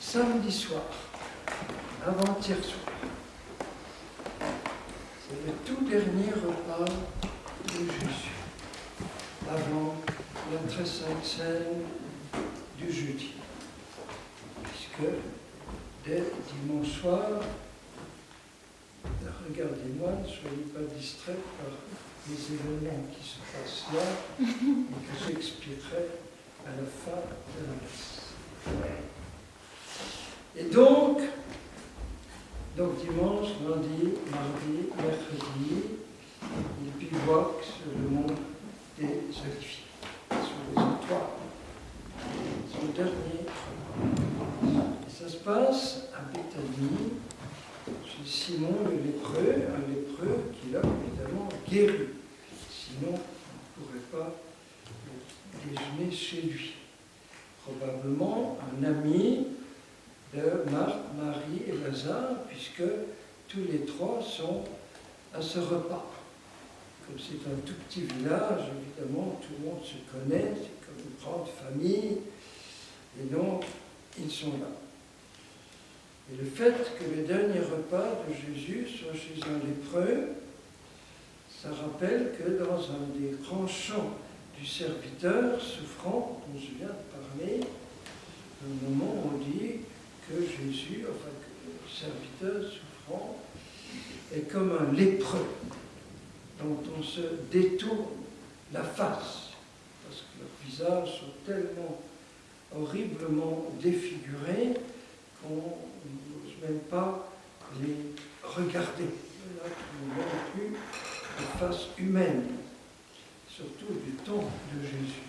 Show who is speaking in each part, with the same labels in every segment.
Speaker 1: samedi soir, avant-hier soir. C'est le tout dernier repas de Jésus, avant la très sainte scène du jeudi. Puisque dès dimanche soir, regardez-moi, ne soyez pas distraits par les événements qui se passent là et que j'expliquerai à la fin de la messe. Et donc dimanche, lundi, mardi, mercredi, il bivouaque sur le mont des Oliviers, sur les étoiles. Son dernier repas. Et ça se passe à Béthanie, chez Simon le lépreux, un lépreux qu'il a évidemment guéri. Sinon, on ne pourrait pas déjeuner chez lui. Probablement un ami de Marthe, Marie et Lazare, puisque tous les trois sont à ce repas. Comme c'est un tout petit village, évidemment, tout le monde se connaît, c'est comme une grande famille, et donc ils sont là. Et le fait que le dernier repas de Jésus soit chez un lépreux, ça rappelle que dans un des grands chants du serviteur souffrant, dont je viens de parler, au moment où on dit que Jésus, enfin que le serviteur souffrant, est comme un lépreux dont on se détourne la face, parce que leurs visages sont tellement horriblement défigurés qu'on n'ose même pas les regarder. Là, on ne voit plus de face humaine, surtout du temps de Jésus.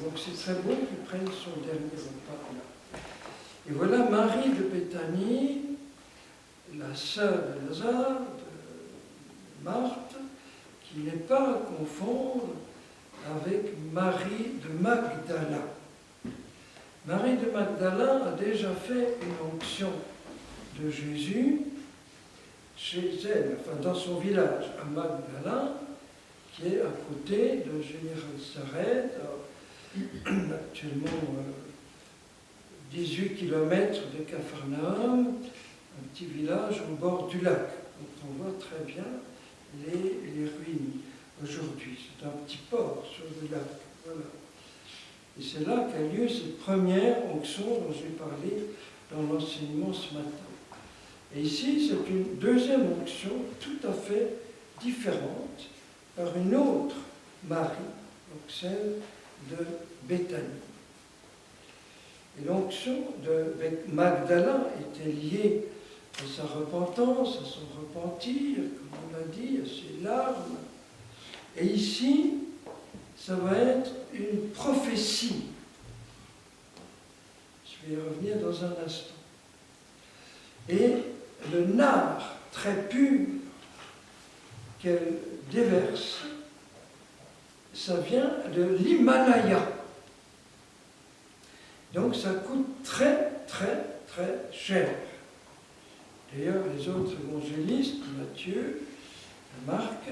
Speaker 1: Donc c'est très beau qu'il prenne son dernier repas là. Et voilà Marie de Béthanie, la sœur de Lazare, de Marthe, qui n'est pas à confondre avec Marie de Magdala. Marie de Magdala a déjà fait une onction de Jésus chez elle, enfin dans son village, à Magdala, qui est à côté de Génésaret, actuellement 18 km de Capharnaüm, un petit village au bord du lac. Donc on voit très bien les ruines aujourd'hui. C'est un petit port sur le lac. Voilà. Et c'est là qu'a lieu cette première onction dont j'ai parlé dans l'enseignement ce matin. Et ici, c'est une deuxième onction tout à fait différente par une autre Marie, donc celle de Béthanie. Et l'onction de Magdala était liée à sa repentance, à son repentir, comme on l'a dit, à ses larmes. Et ici, ça va être une prophétie. Je vais y revenir dans un instant. Et le nard très pur qu'elle déverse, ça vient de l'Himalaya. Donc ça coûte très, très, très cher. D'ailleurs, les autres évangélistes, Matthieu, Marc,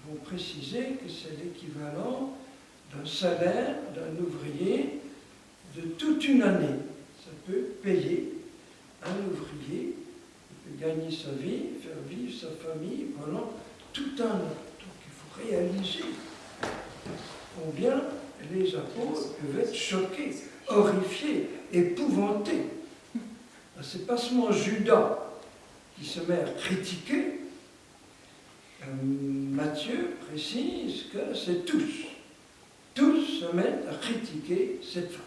Speaker 1: vont préciser que c'est l'équivalent d'un salaire d'un ouvrier de toute une année. Ça peut payer un ouvrier, il peut gagner sa vie, faire vivre sa famille pendant tout un an. Donc il faut réaliser combien les apôtres peuvent être choqués, horrifiés, épouvantés. C'est pas seulement Judas qui se met à critiquer. Matthieu précise que c'est tous. Tous se mettent à critiquer cette femme.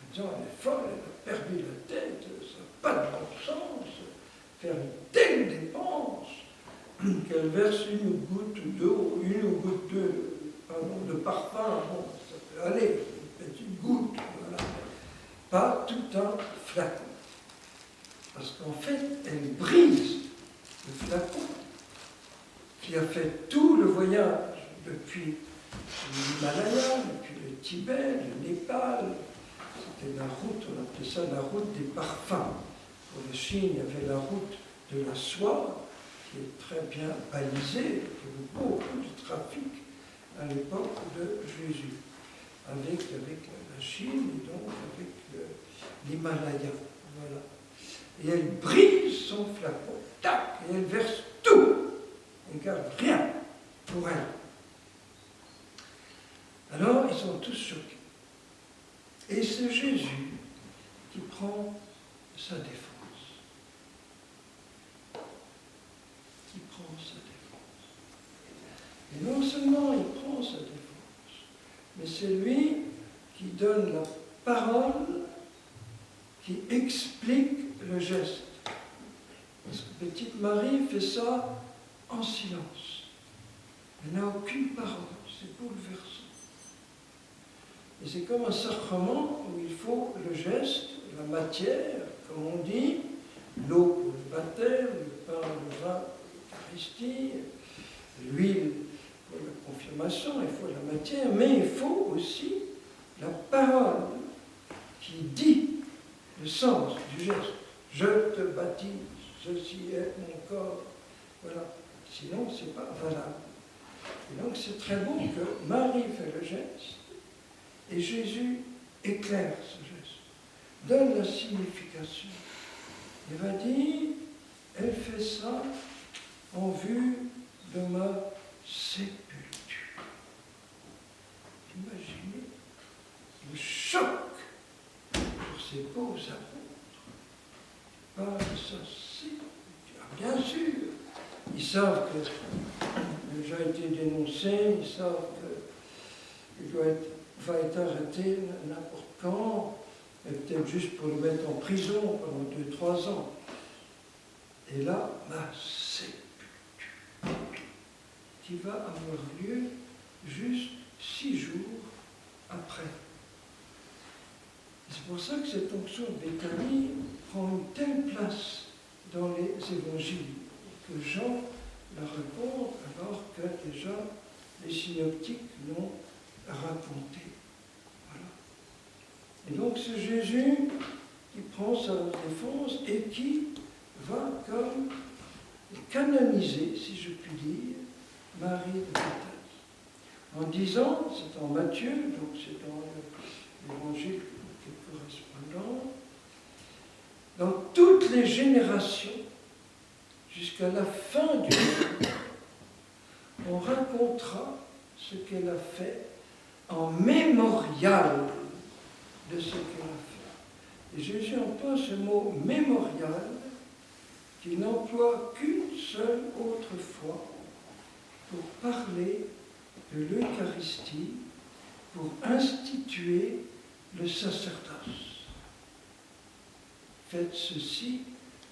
Speaker 1: En disant, elle est folle, elle a perdu la tête, ça n'a pas de bon sens, faire une telle dépense, qu'elle verse une goutte d'eau, de parfum, bon, ça peut aller, une petite goutte, voilà. Pas tout un flacon. Parce qu'en fait, elle brise le flacon qui a fait tout le voyage depuis l'Himalaya, depuis le Tibet, le Népal. C'était la route, on appelait ça la route des parfums. Pour la Chine, il y avait la route de la soie, qui est très bien balisée, il y avait beaucoup de trafic à l'époque de Jésus. avec la Chine et donc avec l'Himalaya. Voilà. Et elle brise son flacon, tac, et elle verse tout. Elle ne garde rien pour elle. Alors, ils sont tous choqués. Et c'est Jésus qui prend sa défense. Qui prend sa défense. Et non seulement il prend sa défense, mais c'est lui qui donne la parole, qui explique le geste. Parce que petite Marie fait ça en silence. Elle n'a aucune parole, c'est bouleversant. Et c'est comme un sacrement où il faut le geste, la matière, comme on dit, l'eau pour le baptême, le pain, le vin pour l'Eucharistie, l'huile pour la confirmation, il faut la matière, mais il faut aussi la parole qui dit le sens du geste. Je te baptise, ceci est mon corps. Voilà. Sinon, ce n'est pas valable. Et donc, c'est très beau que Marie fait le geste et Jésus éclaire ce geste, donne la signification. Il va dire, elle fait ça en vue de ma sépulture. Imaginez le choc pour ces pauvres apôtres. Par sa sépulture. Bien sûr, ils savent que il a déjà été dénoncé, ils savent qu'il va être arrêté n'importe quand, et peut-être juste pour le mettre en prison pendant 2-3 ans. Et là, ma sépulture, qui va avoir lieu juste 6 jours après. C'est pour ça que cette onction de Béthanie prend une telle place dans les évangiles, que Jean la raconte alors que déjà les synoptiques l'ont raconté. Voilà. Et donc c'est Jésus qui prend sa défense et qui va comme canoniser, si je puis dire, Marie de Béthanie. En disant, c'est en Matthieu, donc c'est dans l'évangile qui est correspondant, dans toutes les générations, jusqu'à la fin du monde, on racontera ce qu'elle a fait en mémorial de ce qu'elle a fait. Et Jésus emploie ce mot mémorial qu'il n'emploie qu'une seule autre fois pour parler de l'Eucharistie, pour instituer le sacerdoce. Faites ceci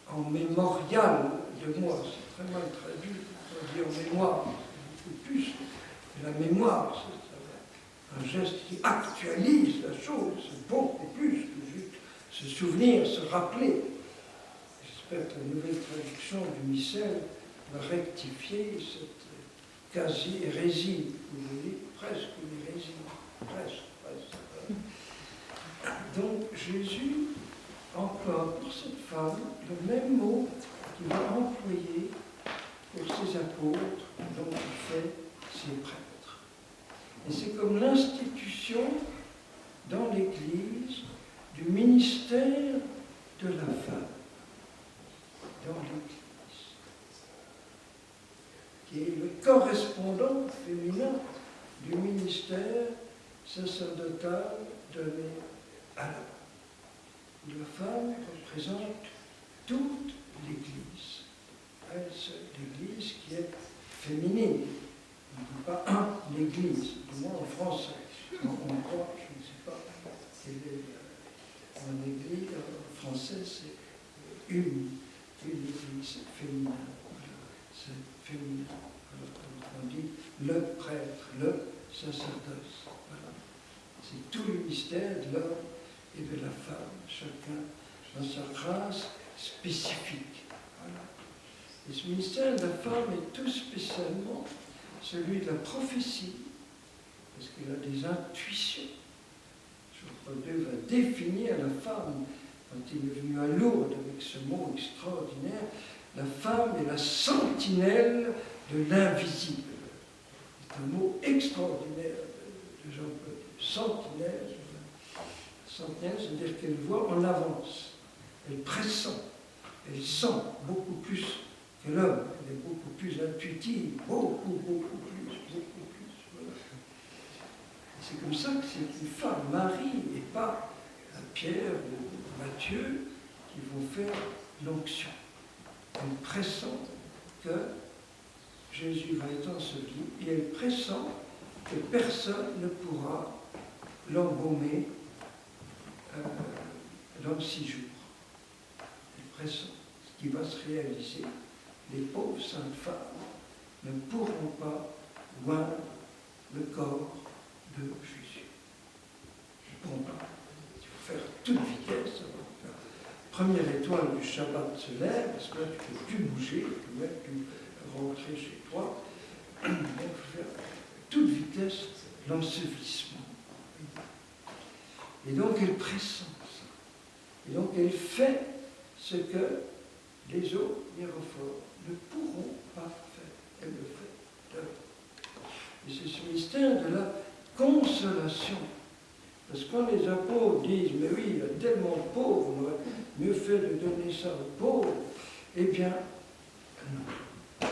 Speaker 1: en mémorial de moi. C'est très mal traduit, on dit en mémoire, c'est beaucoup plus. La mémoire, c'est un geste qui actualise la chose, c'est beaucoup plus que juste se souvenir, se rappeler. J'espère que la nouvelle traduction du missel va rectifier cette quasi-hérésie, vous voyez, presque une hérésie, presque. Donc Jésus emploie pour cette femme le même mot qu'il va employer pour ses apôtres, dont il fait ses prêtres. Et c'est comme l'institution dans l'Église du ministère de la femme dans l'Église, qui est le correspondant féminin du ministère sacerdotal donné à l'homme. La femme représente toute l'Église. Elle, c'est l'Église qui est féminine. On ne dit pas un Église, du moins en français. En hongrois, je ne sais pas quelle est en Église, en français, c'est une Église féminine. C'est féminin. Alors, on dit le prêtre, le sacerdoce. Voilà. C'est tout le mystère de l'homme et de la femme, chacun dans sa grâce spécifique. Voilà. Et ce ministère de la femme est tout spécialement celui de la prophétie, parce qu'il a des intuitions. Jean-Paul II va définir la femme, quand il est venu à Lourdes avec ce mot extraordinaire, la femme est la sentinelle de l'invisible. C'est un mot extraordinaire de Jean-Paul II. sentinelle. Sentinelle, c'est-à-dire qu'elle voit en avance, elle pressent, elle sent beaucoup plus que l'homme, elle est beaucoup plus intuitive, beaucoup plus. Voilà. C'est comme ça que c'est une femme, Marie, et pas Pierre ou Matthieu, qui vont faire l'onction. Elle pressent que Jésus va être enseveli, et elle pressent que personne ne pourra l'embaumer dans 6 jours. Elle pressent ce qui va se réaliser. Les pauvres saintes femmes ne pourront pas voir le corps de Jésus. Ils ne pourront pas. Il faut faire toute vitesse. La première étoile du Shabbat se lève, parce que là tu ne peux plus bouger, tu ne peux même plus rentrer chez toi. Il faut faire toute vitesse l'ensevelissement. Et donc elle pressent ça. Et donc elle fait ce que les autres hiérophores ne pourront pas faire. Elle le fait d'abord. Et c'est ce mystère de la consolation. Parce que quand les apôtres disent, mais oui, il y a tellement de pauvres, on aurait mieux fait de donner ça aux pauvres, eh bien, non.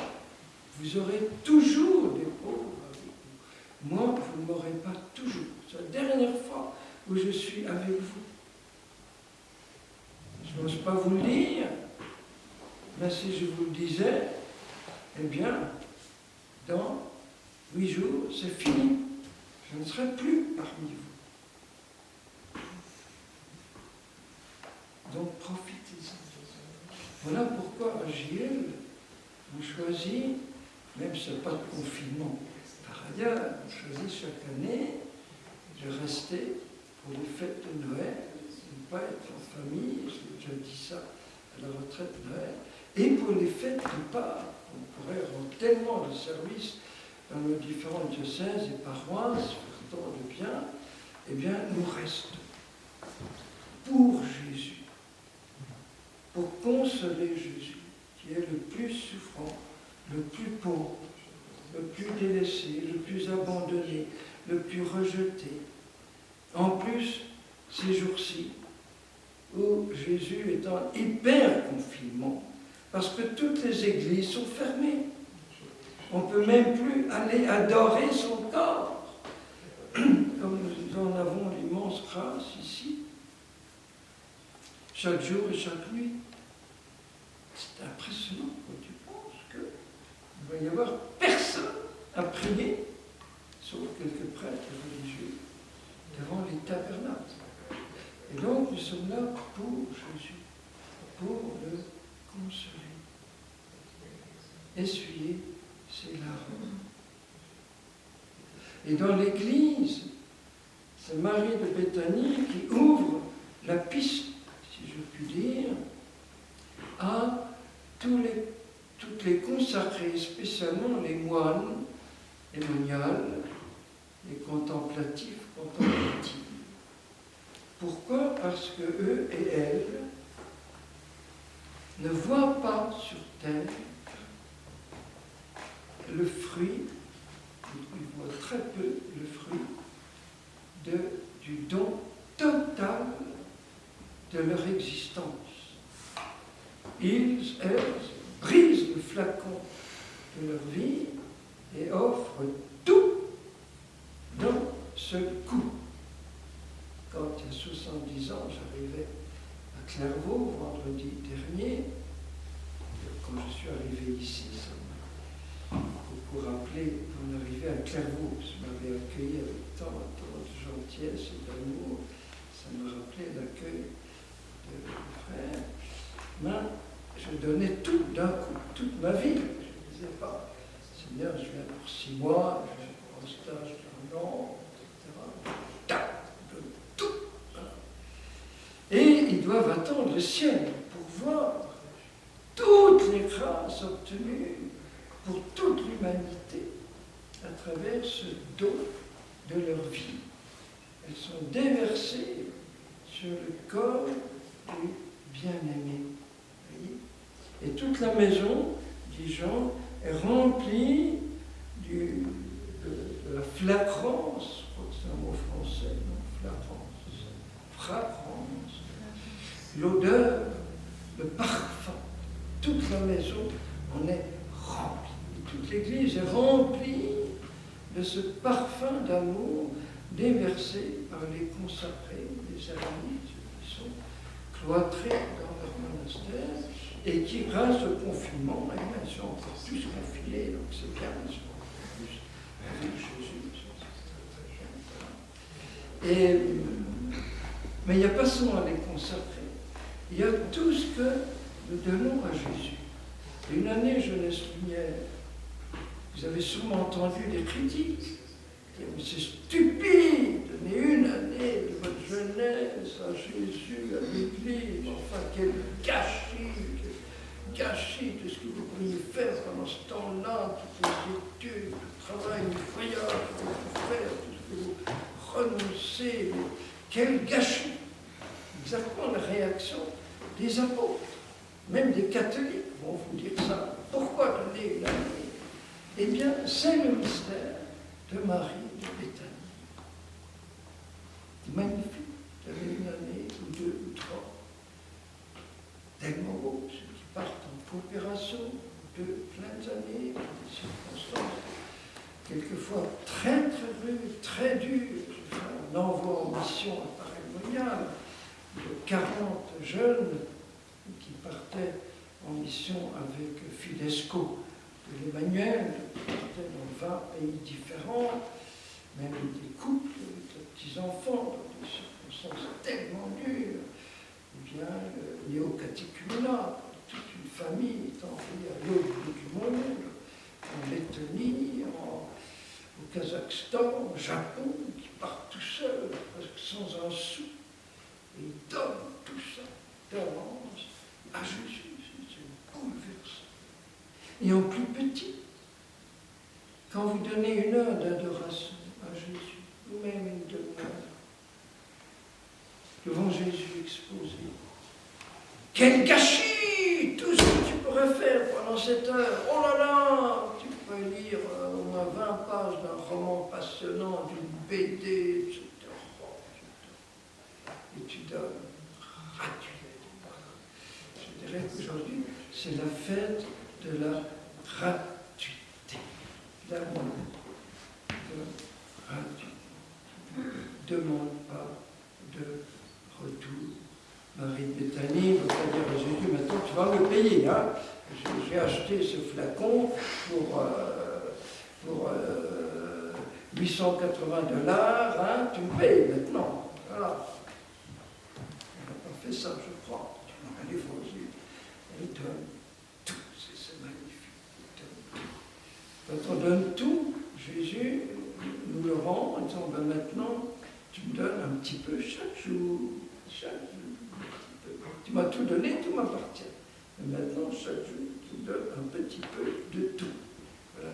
Speaker 1: Vous aurez toujours des pauvres avec vous. Moi, vous ne m'aurez pas toujours. C'est la dernière fois où je suis avec vous. Je n'ose pas vous le dire, mais si je vous le disais, eh bien, dans 8 jours, c'est fini. Je ne serai plus parmi vous. Donc profitez-en. Voilà pourquoi à JL, on choisit, même si ce n'est pas de confinement par ailleurs, on choisit chaque année de rester pour les fêtes de Noël, de ne pas être en famille, j'ai déjà dit ça à la retraite de Noël, et pour les fêtes de Pâques. On pourrait rendre tellement de services dans nos différentes diocèses et paroisses, faire tant de bien, eh bien, nous restons pour Jésus, pour consoler Jésus, qui est le plus souffrant, le plus pauvre, le plus délaissé, le plus abandonné, le plus rejeté. En plus, ces jours-ci, où Jésus est en hyper confinement, parce que toutes les églises sont fermées. On ne peut même plus aller adorer son corps, comme nous en avons l'immense grâce ici, chaque jour et chaque nuit. C'est impressionnant quand tu penses qu'il va y avoir personne à prier, sauf quelques prêtres religieux, devant les tabernacles. Et donc nous sommes là pour Jésus, pour le consoler, essuyer ses larmes. Et dans l'Église, c'est Marie de Béthanie qui ouvre la piste, si je puis dire, à toutes les consacrés, spécialement les moines, les moniales, les contemplatifs. Pourquoi? Parce que eux et elles ne voient pas sur terre le fruit, ils voient très peu le fruit du don total de leur existence. Elles brisent le flacon de leur vie et offrent tout d'un seul coup. Quand il y a 70 ans, j'arrivais à Clairvaux, vendredi dernier, quand je suis arrivé ici, ça m'a beaucoup rappelé mon arrivée à Clairvaux. Je m'avais accueilli avec tant de gentillesse et d'amour. Ça me rappelait l'accueil de mon frère. Mais je donnais tout d'un coup, toute ma vie. Je ne disais pas, Seigneur, je viens pour 6 mois, je viens pour un stage d'1 an, etc. Tac, je donne tout. Voilà. Et ils doivent attendre le ciel pour voir toutes les grâces obtenues pour toute l'humanité à travers ce don de leur vie. Elles sont déversées sur le corps du bien-aimé. Et toute la maison, dit Jean, est remplie de la flagrance, c'est un mot français, non, flagrance, fragrance, l'odeur, le parfum, toute la maison en est remplie. Toute l'église est remplie de ce parfum d'amour déversé par les consacrés, les ermites qui sont cloîtrés dans leur monastère et qui, grâce au confinement, ils sont encore plus confinés, donc c'est bien, ils sont encore plus avec Jésus. Et, mais il n'y a pas seulement les consacrés, il y a tout ce que nous donnons à Jésus. Une année jeunesse lumière, vous avez sûrement entendu des critiques. Mais c'est stupide, donner une année de votre jeunesse à Jésus, à l'Église. Enfin, quel gâchis de ce que vous pourriez faire pendant ce temps-là, toutes les études, le travail, le voyage, tout ce que vous faire, tout ce que vous renoncez. Mais quel gâchis! Exactement la réaction des apôtres, même des catholiques vont vous dire ça. Pourquoi donner une année? Eh bien, c'est le mystère de Marie de Béthanie. C'est magnifique. Il y avait une année, ou deux, ou trois. Tellement beau, ceux qui partent en coopération de plein d'années, dans des circonstances quelquefois très très rudes, très dures. On envoie en mission à Paray-Monial de 40 jeunes qui partaient en mission avec Fidesco de l'Emmanuel, qui partaient dans 20 pays différents, même des couples, des petits-enfants, dans des circonstances tellement dures. Eh bien, néo-catéchuménat, toute une famille est envoyée à l'autre bout du monde, en Lettonie, au Kazakhstan, au Japon, qui partent tout seuls, presque sans un sou, et ils donnent tout ça d'avance à Jésus. C'est bouleversant. Et en plus petit, quand vous donnez une heure d'adoration à Jésus, vous-même une demi-heure, devant Jésus exposé, quel gâchis! Tout ce que tu pourrais faire pendant cette heure, oh là là! Tu pourrais lire au moins 20 pages d'un roman passionnant, d'une BD, etc. Et tu donnes gratuitement. Je dirais qu'aujourd'hui, c'est la fête de la gratuité. L'amour de gratuité. Ne demande pas de retour. Marie de Béthanie va pas dire à Jésus, maintenant tu vas me payer. Hein. J'ai acheté ce flacon pour $880, hein, tu me payes maintenant. Voilà. Elle n'a pas fait ça, je crois. Elle est fausse. Elle donne tout, c'est magnifique. Elle donne tout. Quand on donne tout, Jésus nous le rend en disant, ben maintenant, tu me donnes un petit peu chaque jour. Chaque jour. Tu m'as tout donné, tout m'appartient. Et maintenant, chaque jour, tu me donnes un petit peu de tout. Voilà,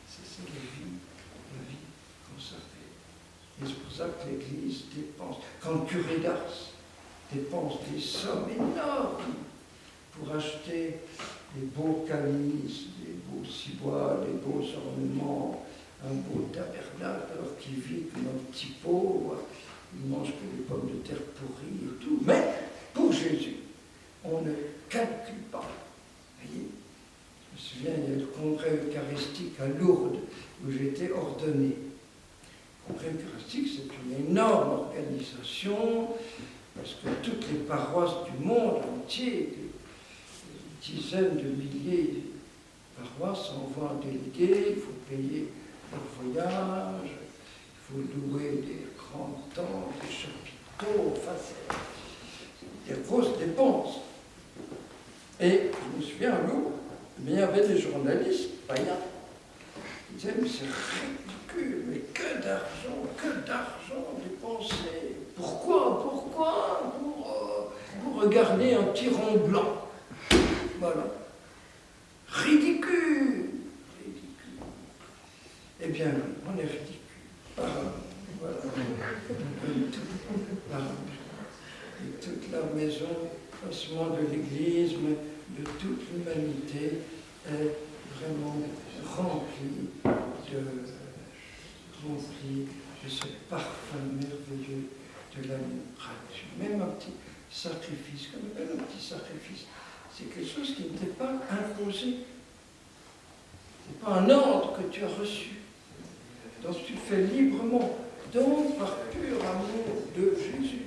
Speaker 1: c'est la vie consacrée. Et c'est pour ça que l'Église dépense. Quand le curé d'Ars dépense des sommes énormes pour acheter des beaux calices, des beaux cibois, des beaux ornements, un beau tabernacle, alors qu'il vit comme un petit pauvre, il mange que des pommes de terre pourries et tout. Mais pour Jésus, on ne calcule pas. Vous voyez, je me souviens, il y a le congrès eucharistique à Lourdes où j'ai été ordonné. Le congrès eucharistique, c'est une énorme organisation parce que toutes les paroisses du monde entier, des dizaines de milliers de paroisses envoient un délégué, il faut payer leur voyage, il faut louer des grands temples, des chapiteaux, enfin c'est des grosses dépenses. Et je me souviens à Lourdes, mais il y avait des journalistes païens qui disaient, mais c'est ridicule, mais que d'argent dépensé. Pourquoi pour regarder un petit rond blanc. Voilà. Ridicule. Eh bien, on est ridicule. Voilà. Et toute la maison, pas seulement de l'Église, mais de toute l'humanité, est vraiment remplie de ce parfum merveilleux de l'agneau gratuit. Même un petit sacrifice, comme un petit sacrifice, c'est quelque chose qui ne t'est pas imposé. Ce n'est pas un ordre que tu as reçu. Donc tu le fais librement. Donc, par pur amour de Jésus,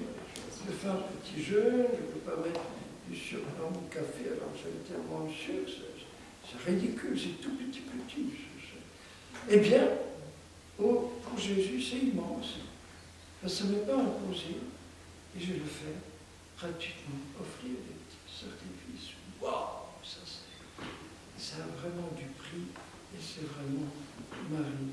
Speaker 1: je fais un petit jeûne, je ne peux pas mettre du sucre dans mon café, alors j'aime tellement le sucre, c'est ridicule, c'est tout petit. Eh bien, pour Jésus, c'est immense. Ça ne m'est pas imposé, et je le fais gratuitement, offrir des petits sacrifices. Waouh, ça a vraiment du prix, et c'est vraiment Marie.